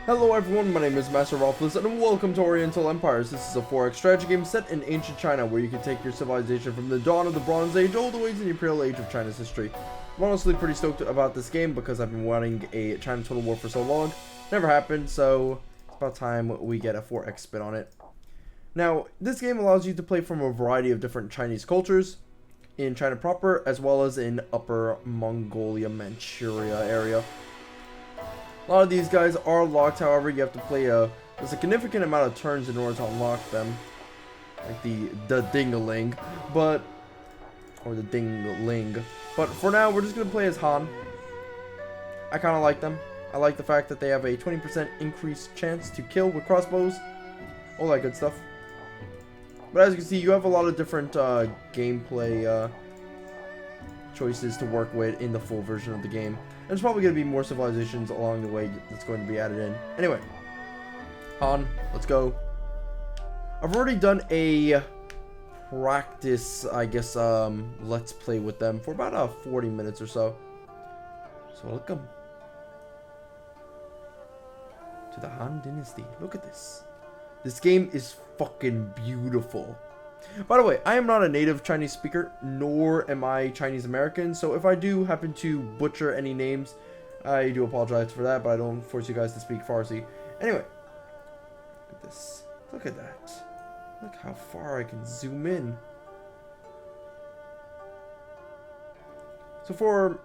Hello everyone, my name is Masterofroflness and welcome to Oriental Empires. This is a 4X strategy game set in ancient China where you can take your civilization from the dawn of the Bronze Age all the way to the Imperial Age of China's history. I'm honestly pretty stoked about this game because I've been wanting a China Total War for so long. Never happened, so it's about time we get a 4X spin on it. Now, this game allows you to play from a variety of different Chinese cultures in China proper as well as in Upper Mongolia, Manchuria area. A lot of these guys are locked, however, you have to play a significant amount of turns in order to unlock them. Like the Dingaling, or the Dingling. But for now, we're just going to play as Han. I kind of like them. I like the fact that they have a 20% increased chance to kill with crossbows. All that good stuff. But as you can see, you have a lot of different gameplay choices to work with in the full version of the game. And there's probably going to be more civilizations along the way that's going to be added in. Anyway, Han, let's go. I've already done a practice, I guess, let's play with them for about 40 minutes or so. So welcome to the Han Dynasty. Look at this. This game is fucking beautiful. By the way, I am not a native Chinese speaker, nor am I Chinese American, so if I do happen to butcher any names, I do apologize for that, but I don't force you guys to speak Farsi. Anyway, look at this. Look at that. Look how far I can zoom in. So for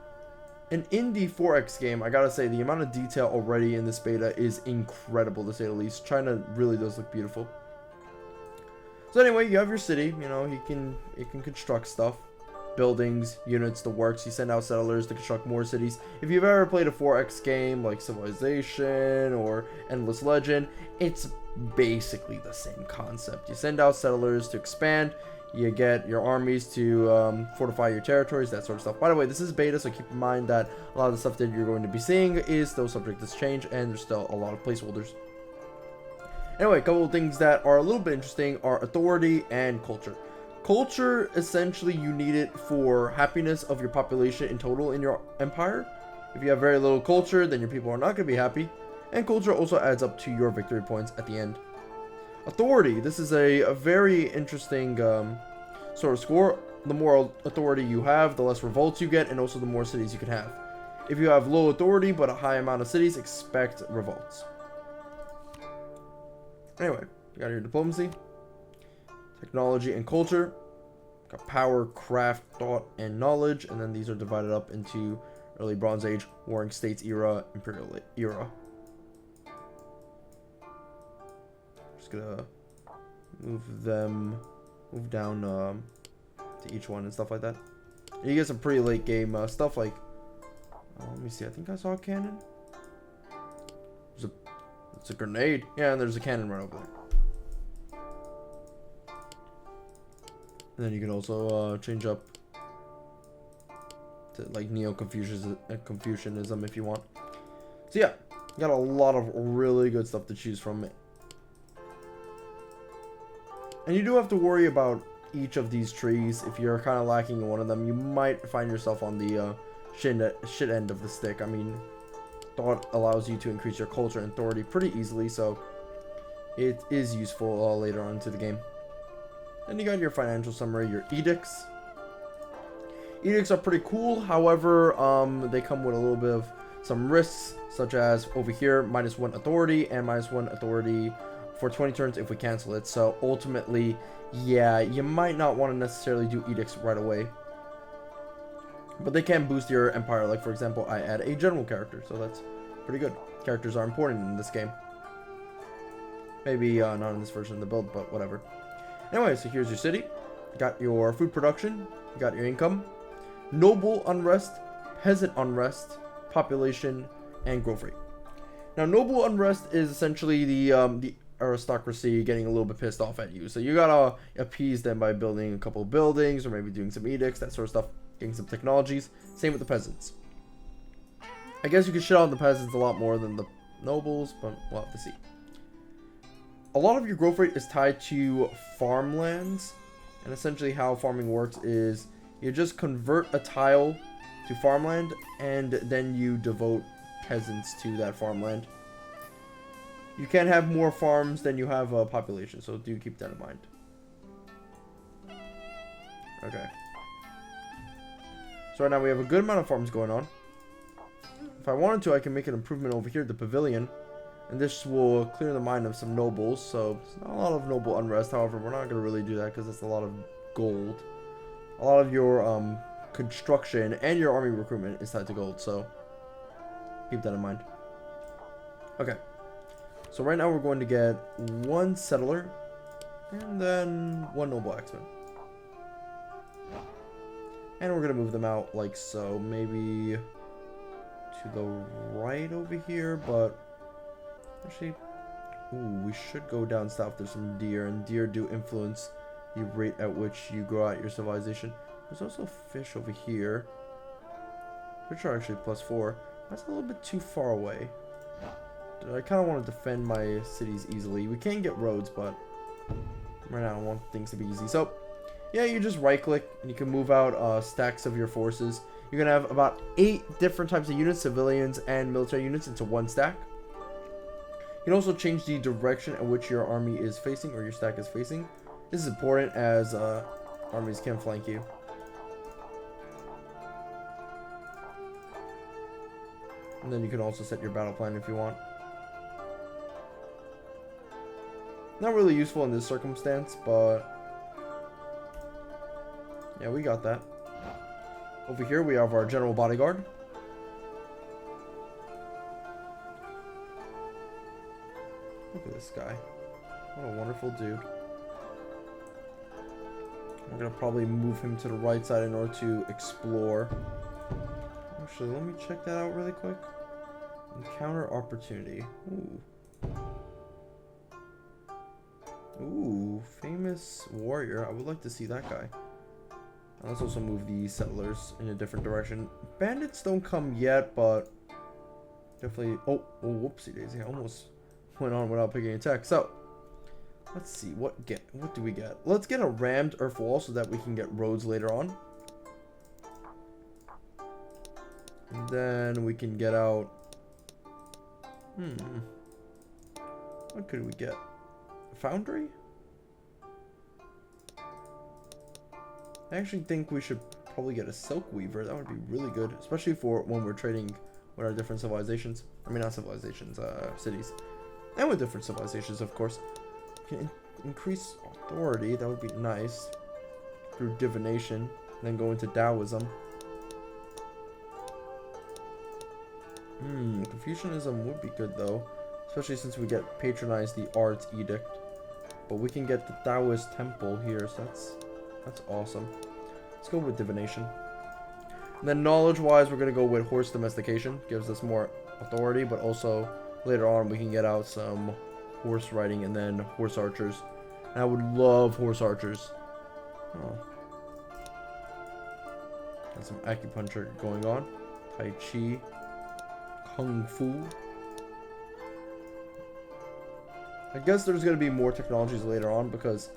an indie 4X game, I gotta say, the amount of detail already in this beta is incredible, to say the least. China really does look beautiful. So anyway, you have your city, you know, it can construct stuff. Buildings, units, the works. You send out settlers to construct more cities. If you've ever played a 4X game like Civilization or Endless Legend, it's basically the same concept. You send out settlers to expand. You get your armies to fortify your territories, that sort of stuff. By the way, this is beta, so keep in mind that a lot of the stuff that you're going to be seeing is still subject to change, and there's still a lot of placeholders. Anyway, a couple of things that are a little bit interesting are authority and culture. Culture, essentially, you need it for happiness of your population in total in your empire. If you have very little culture, then your people are not going to be happy. And culture also adds up to your victory points at the end. Authority, this is a very interesting sort of score. The more authority you have, the less revolts you get, and also the more cities you can have. If you have low authority but a high amount of cities, expect revolts. Anyway, you got your diplomacy, technology, and culture. Got power, craft, thought, and knowledge. And then these are divided up into early Bronze Age, Warring States era, Imperial era. Just gonna move down to each one and stuff like that. And you get some pretty late game stuff like, let me see, I think I saw a cannon. It's a grenade. Yeah, and there's a cannon right over there. And then you can also change up to like Neo-Confucianism if you want. So yeah, you got a lot of really good stuff to choose from. And you do have to worry about each of these trees. If you're kind of lacking in one of them, you might find yourself on the shit end of the stick. I mean, thought allows you to increase your culture and authority pretty easily, so it is useful later on into the game. Then you got your financial summary, your edicts. Edicts are pretty cool, however, they come with a little bit of some risks, such as over here, -1 authority and -1 authority for 20 turns if we cancel it. So ultimately, yeah, you might not want to necessarily do edicts right away. But they can boost your empire. Like, for example, I add a general character, so that's pretty good. Characters are important in this game. Maybe not in this version of the build, but whatever. Anyway, so here's your city. You got your food production. You got your income. Noble unrest, peasant unrest, population, and growth rate. Now, noble unrest is essentially the aristocracy getting a little bit pissed off at you. So you gotta appease them by building a couple of buildings or maybe doing some edicts, that sort of stuff. Getting some technologies. Same with the peasants. I guess you can shit on the peasants a lot more than the nobles, but we'll have to see. A lot of your growth rate is tied to farmlands, and essentially how farming works is you just convert a tile to farmland, and then you devote peasants to that farmland. You can't have more farms than you have population, so do keep that in mind. Okay. So right now we have a good amount of farms going on. If I wanted to, I can make an improvement over here, the pavilion. And this will clear the mind of some nobles, so it's not a lot of noble unrest. However, we're not going to really do that because it's a lot of gold. A lot of your construction and your army recruitment is tied to gold, so keep that in mind. Okay. So right now we're going to get 1 settler and then 1 noble axeman. And we're going to move them out like so. Maybe to the right over here, but actually, ooh, we should go down south. There's some deer, and deer do influence the rate at which you grow out your civilization. There's also fish over here, which are actually +4. That's a little bit too far away. I kind of want to defend my cities easily. We can get roads, but right now I want things to be easy. So, yeah, you just right-click, and you can move out stacks of your forces. You're going to have about 8 different types of units, civilians and military units, into 1 stack. You can also change the direction in which your army is facing, or your stack is facing. This is important as armies can flank you. And then you can also set your battle plan if you want. Not really useful in this circumstance, but yeah, we got that. Over here we have our general bodyguard. Look at this guy. What a wonderful dude. I'm gonna probably move him to the right side in order to explore. Actually, let me check that out really quick. Encounter opportunity. Ooh. Ooh, famous warrior. I would like to see that guy. Let's also move the settlers in a different direction. Bandits don't come yet, but definitely. Oh, whoopsie daisy! I almost went on without picking attack. So let's see what do we get. Let's get a rammed earth wall so that we can get roads later on, and then we can get out. What could we get? A foundry? I actually think we should probably get a silk weaver. That would be really good, especially for when we're trading with our different civilizations. I mean, not civilizations, cities. And with different civilizations, of course. We can increase authority. That would be nice. Through divination. And then go into Taoism. Confucianism would be good, though. Especially since we get patronized the Arts Edict. But we can get the Taoist temple here, so that's awesome. Let's go with divination. And then knowledge-wise, we're going to go with horse domestication. Gives us more authority, but also later on we can get out some horse riding and then horse archers. And I would love horse archers. Oh. Got some acupuncture going on. Tai Chi. Kung Fu. I guess there's going to be more technologies later on because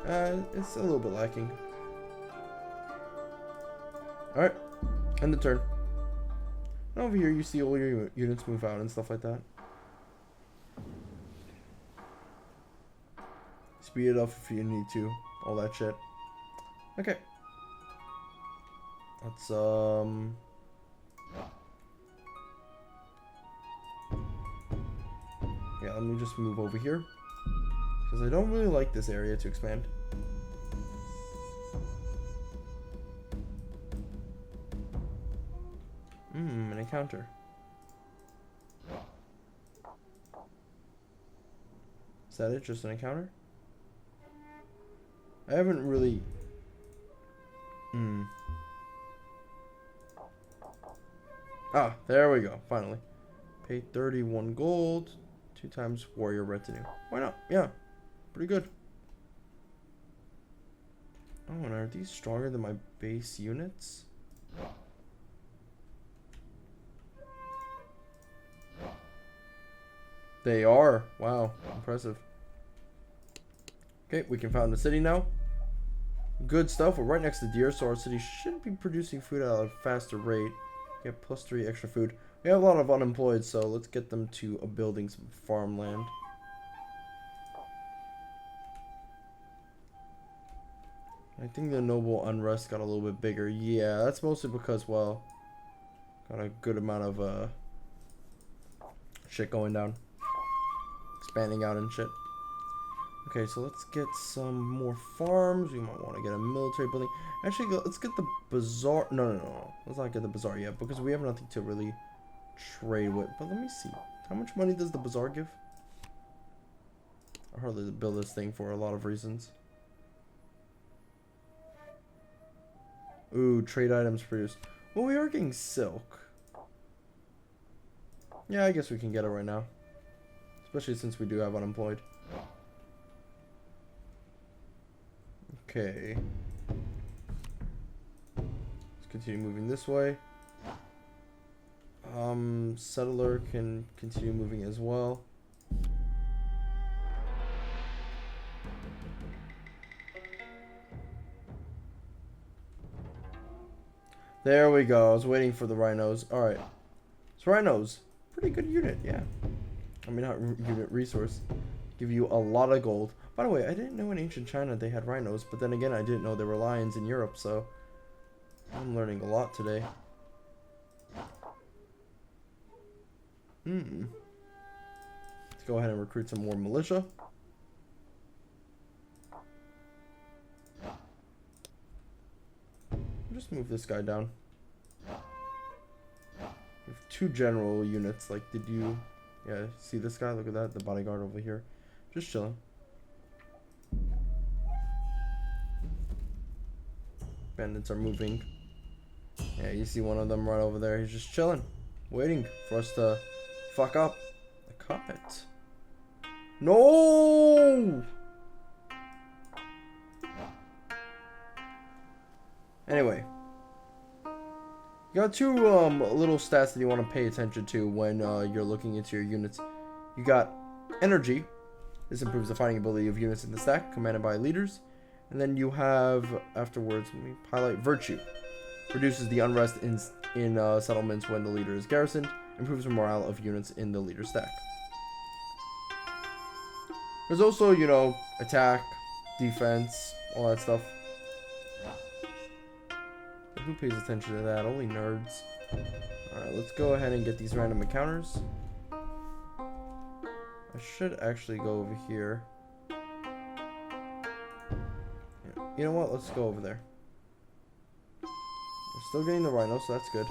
it's a little bit lacking. Alright, end the turn. And over here you see all your units move out and stuff like that. Speed it up if you need to. All that shit. Okay. Let's yeah, let me just move over here. Because I don't really like this area to expand. An encounter. Is that it? Just an encounter? I haven't really... Ah, there we go. Finally. Pay 31 gold. 2 times warrior retinue. Why not? Yeah. Pretty good. Oh, and are these stronger than my base units? They are. Wow. Impressive. Okay, we can found the city now. Good stuff. We're right next to deer, so our city should be producing food at a faster rate. Get +3 extra food. We have a lot of unemployed, so let's get them to building some farmland. I think the noble unrest got a little bit bigger. Yeah, that's mostly because, well, got a good amount of shit going down. Expanding out and shit. Okay, so let's get some more farms. We might want to get a military building. Actually, let's get the bazaar. No. Let's not get the bazaar yet because we have nothing to really trade with. But let me see. How much money does the bazaar give? I hardly build this thing for a lot of reasons. Ooh, trade items produced. Well, we are getting silk. Yeah, I guess we can get it right now. Especially since we do have unemployed. Okay. Let's continue moving this way. Settler can continue moving as well. There we go. I was waiting for the rhinos. Alright. So rhinos. Pretty good unit, yeah. I mean, not unit resource. Give you a lot of gold. By the way, I didn't know in ancient China they had rhinos. But then again, I didn't know there were lions in Europe. So I'm learning a lot today. Let's go ahead and recruit some more militia. Just move this guy down. We have 2 general units. Like, did you... Yeah, see this guy? Look at that. The bodyguard over here. Just chilling. Bandits are moving. Yeah, you see one of them right over there. He's just chilling. Waiting for us to fuck up. The comet. No! Anyway, you got 2 little stats that you want to pay attention to when you're looking into your units. You got energy. This improves the fighting ability of units in the stack, commanded by leaders. And then you have, afterwards, let me highlight virtue. Reduces the unrest in settlements when the leader is garrisoned. Improves the morale of units in the leader stack. There's also, you know, attack, defense, all that stuff. Who pays attention to that? Only nerds. Alright, let's go ahead and get these random encounters. I should actually go over here. Yeah. You know what? Let's go over there. We're still getting the rhino, so that's good.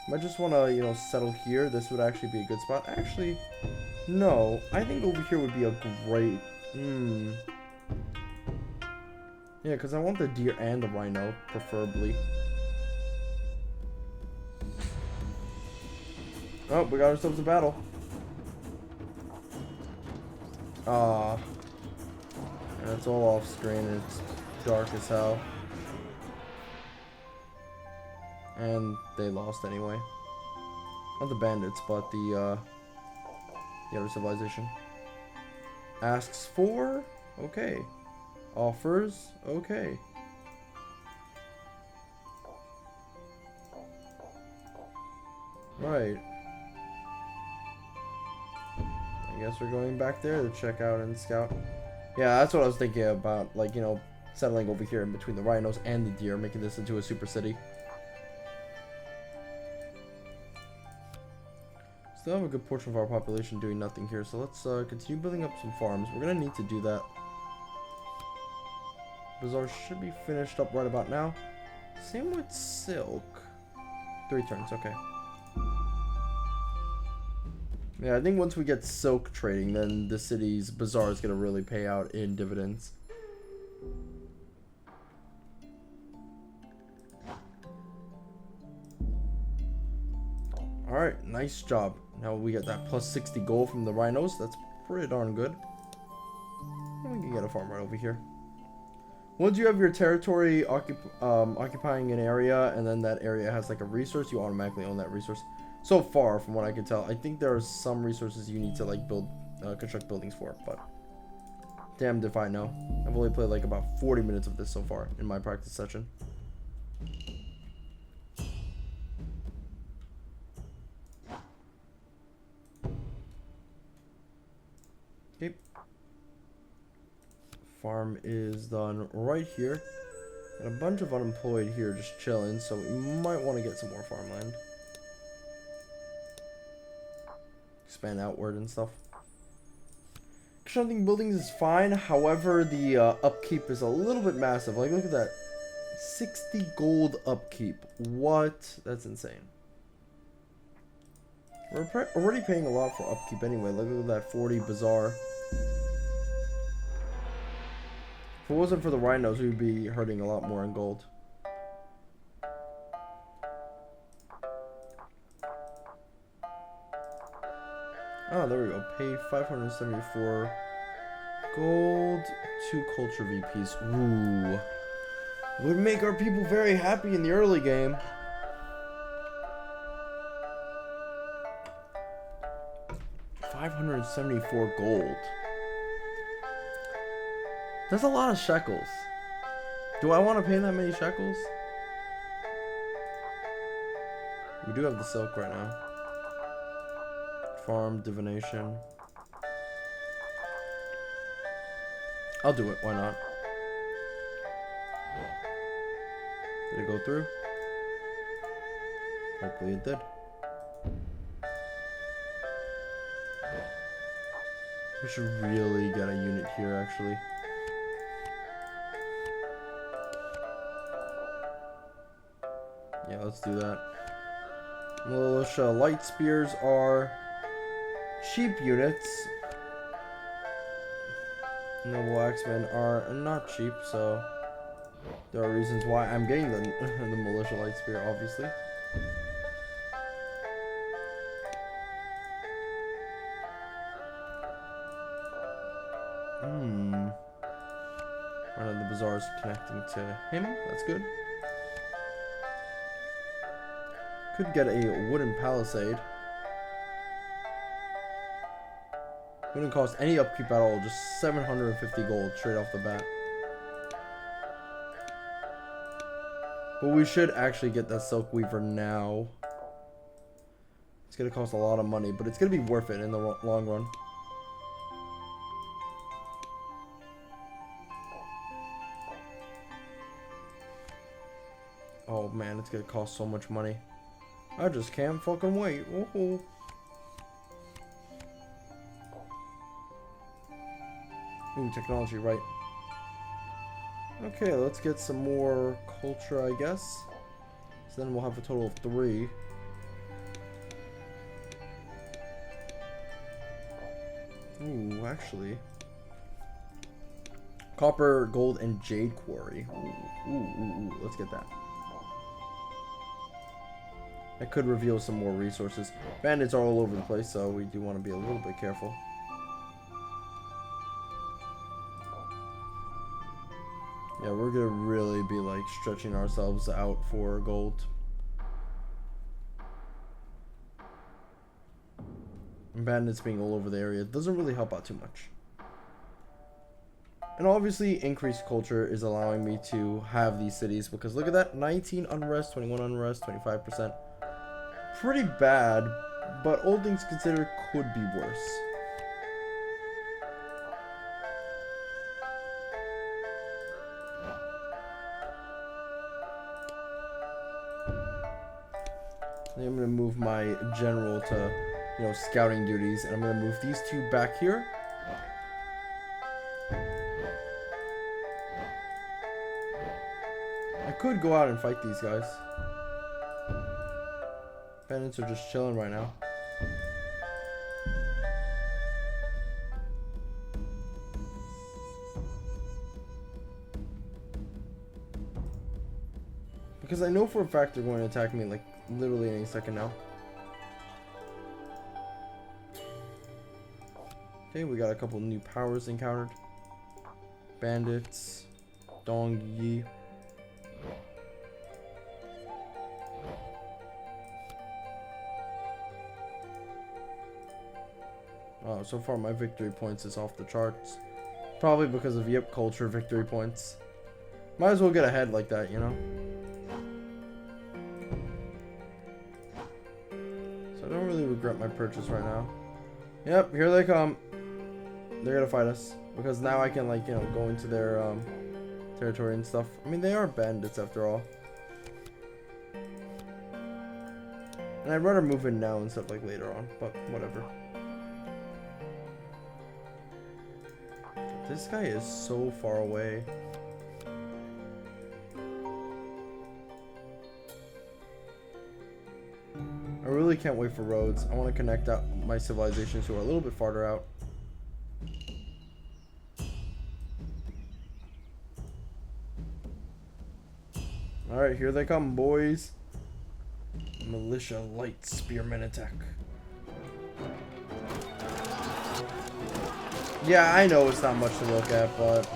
Might just want to, you know, settle here. This would actually be a good spot. Actually, no. I think over here would be a great... Yeah, because I want the deer and the rhino, preferably. Oh, we got ourselves a battle. And it's all off screen. It's dark as hell. And they lost anyway. Not the bandits, but the other civilization. Asks for? Okay. Offers? Okay. Right. I guess we're going back there to check out and scout. Yeah, that's what I was thinking about. Like, you know, settling over here in between the rhinos and the deer, making this into a super city. Still have a good portion of our population doing nothing here, so let's continue building up some farms. We're gonna need to do that. Bazaar should be finished up right about now. Same with silk. 3 turns, okay. Yeah, I think once we get silk trading, then the city's bazaar is gonna really pay out in dividends. Alright, nice job. Now we get that plus 60 gold from the rhinos. That's pretty darn good. And we can get a farm right over here. Once you have your territory occupying an area, and then that area has like a resource, you automatically own that resource. So far, from what I can tell, I think there are some resources you need to like construct buildings for, but damned if I know. I've only played like about 40 minutes of this so far in my practice session. Okay. Farm is done right here. Got a bunch of unemployed here just chilling, so we might want to get some more farmland. Expand outward and stuff. Constructing buildings is fine, however, the upkeep is a little bit massive. Like, look at that. 60 gold upkeep. What? That's insane. We're already paying a lot for upkeep anyway. Look at that 40 bazaar. If it wasn't for the rhinos, we'd be hurting a lot more in gold. Oh, there we go. Pay 574 gold, 2 culture VPs. Ooh. Would make our people very happy in the early game. $574 gold. That's a lot of shekels. Do I want to pay that many shekels? We do have the silk right now. Farm, divination. I'll do it, why not? Did it go through? Hopefully it did. We should really get a unit here, actually. Yeah, let's do that. Militia light spears are cheap units. Noble axemen are not cheap, so there are reasons why I'm getting the militia light spear, obviously. One of the bazaars connecting to him. That's good. Could get a wooden palisade. Wouldn't cost any upkeep at all, just 750 gold straight off the bat. But we should actually get that silk weaver now. It's gonna cost a lot of money, but it's gonna be worth it in the long run. Oh man, it's gonna cost so much money. I just can't fucking wait. Woohoo. Ooh, technology, right. Okay, let's get some more culture, I guess. So then we'll have a total of 3. Ooh, actually. Copper, gold, and jade quarry. Ooh, let's get that. That could reveal some more resources. Bandits are all over the place, so we do want to be a little bit careful. Yeah, we're gonna really be like stretching ourselves out for gold. And bandits being all over the area doesn't really help out too much. And obviously increased culture is allowing me to have these cities, because look at that, 19 unrest, 21 unrest, 25%. Pretty bad, but all things considered could be worse. I'm going to move my general to, you know, scouting duties, and I'm going to move these 2 back here. I could go out and fight these guys. Bandits are just chilling right now. Because I know for a fact they're going to attack me like literally any second now. Okay, we got a couple new powers encountered. Bandits, Dongyi. Oh, so far my victory points is off the charts. Probably because of culture victory points. Might as well get ahead like that, you know? So I don't really regret my purchase right now. Yep, here they come. they're gonna fight us because now I can like, you know, go into their territory and stuff. I mean, they are bandits after all. And I'd rather move in now and stuff like later on, but whatever. This guy is so far away. I really can't wait for roads. I want to connect out my civilizations who are a little bit farther out. Alright, here they come, boys. Militia light spearman attack. Yeah, I know it's not much to look at, but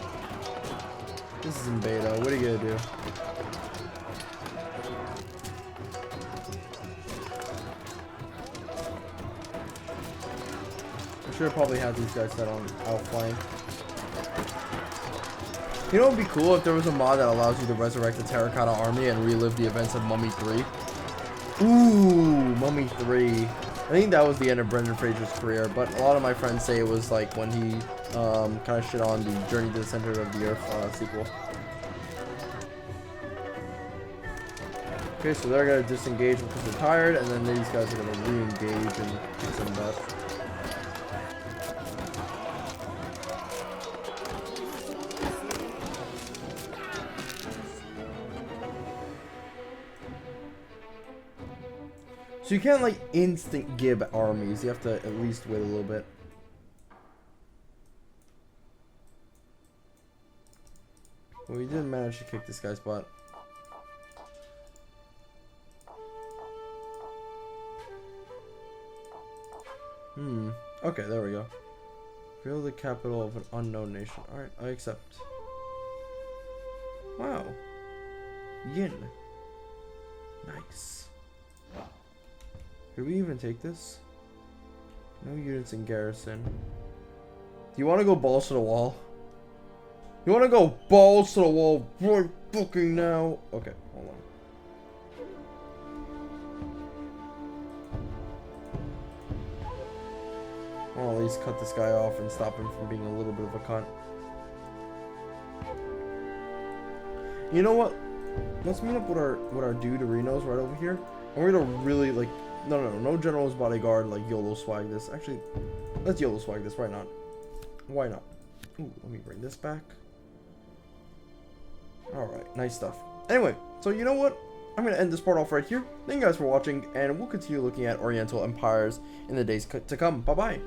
this is in beta. What are you gonna do? I should have probably had these guys set on outflank. You know what would be cool if there was a mod that allows you to resurrect the Terracotta Army and relive the events of Mummy 3? Ooh, Mummy 3. I think that was the end of Brendan Fraser's career, but a lot of my friends say it was like when he kind of shit on the Journey to the Center of the Earth sequel. Okay, so they're going to disengage because they're tired, and then these guys are going to re-engage and kick some butt. So you can't like instant gib armies, you have to at least wait a little bit. Well, we didn't manage to kick this guy's butt. Okay, there we go. Feel the capital of an unknown nation. Alright, I accept. Wow. Yin. Nice. Did we even take this? No units in garrison. Do you want to go balls to the wall? You want to go balls to the wall right fucking now? Okay, hold on. I'll at least cut this guy off and stop him from being a little bit of a cunt. You know what? Let's meet up with our dude Arinos right over here. And we're gonna really like no general's bodyguard like YOLO swag this. Actually, let's YOLO swag this. Why not? Why not? Ooh, let me bring this back. Alright, nice stuff. Anyway, so you know what? I'm going to end this part off right here. Thank you guys for watching, and we'll continue looking at Oriental Empires in the days to come. Bye-bye.